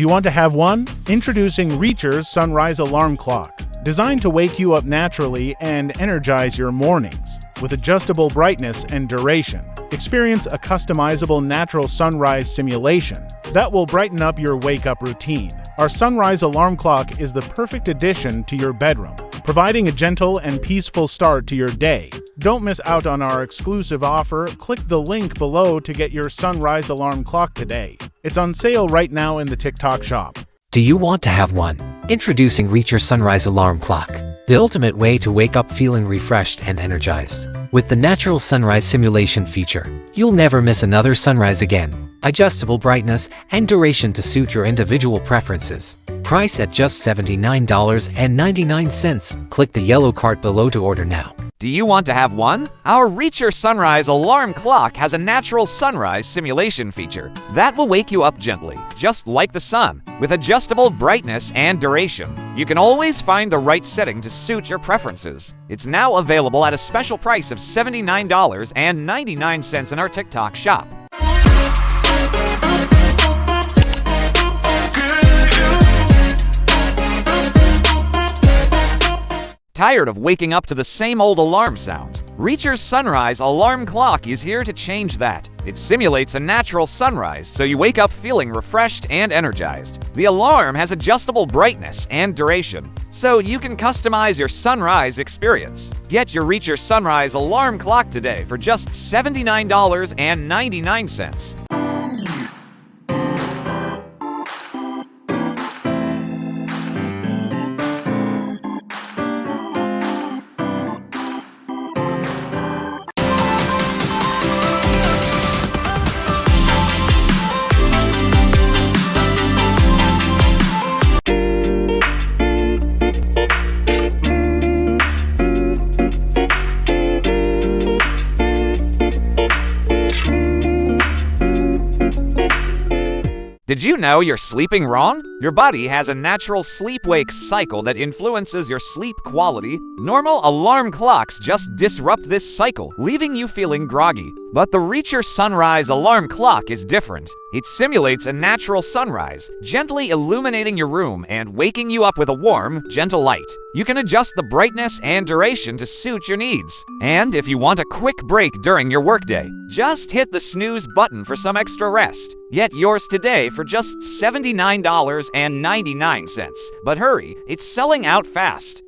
Do you want to have one? Introducing 𝗚𝗔𝗗𝗧𝗦's sunrise alarm clock. Designed to wake you up naturally and energize your mornings. With adjustable brightness and duration, experience a customizable natural sunrise simulation that will brighten up your wake-up routine. Our sunrise alarm clock is the perfect addition to your bedroom, providing a gentle and peaceful start to your day. Don't miss out on our exclusive offer. Click the link below to get your sunrise alarm clock today. It's on sale right now in the TikTok shop. Do you want to have one? Introducing 𝗚𝗔𝗗𝗧𝗦 sunrise alarm clock, the ultimate way to wake up feeling refreshed and energized. With the natural sunrise simulation feature, you'll never miss another sunrise again. Adjustable brightness and duration to suit your individual preferences. Price at just $79.99. Click the yellow card below to order now. Do you want to have one? Our 𝗚𝗔𝗗𝗧𝗦 sunrise alarm clock has a natural sunrise simulation feature that will wake you up gently, just like the sun, with adjustable brightness and duration. You can always find the right setting to suit your preferences. It's now available at a special price of $79.99 in our TikTok shop. Tired of waking up to the same old alarm sound? 𝗚𝗔𝗗𝗧𝗦's sunrise alarm clock is here to change that. It simulates a natural sunrise, so you wake up feeling refreshed and energized. The alarm has adjustable brightness and duration, so you can customize your sunrise experience. Get your 𝗚𝗔𝗗𝗧𝗦 sunrise alarm clock today for just $79.99. Did you know you're sleeping wrong? Your body has a natural sleep-wake cycle that influences your sleep quality. Normal alarm clocks just disrupt this cycle, leaving you feeling groggy. But the 𝗚𝗔𝗗𝗧𝗦 sunrise alarm clock is different. It simulates a natural sunrise, gently illuminating your room and waking you up with a warm, gentle light. You can adjust the brightness and duration to suit your needs. And if you want a quick break during your workday, just hit the snooze button for some extra rest. Get yours today for just $79.99. But hurry, it's selling out fast.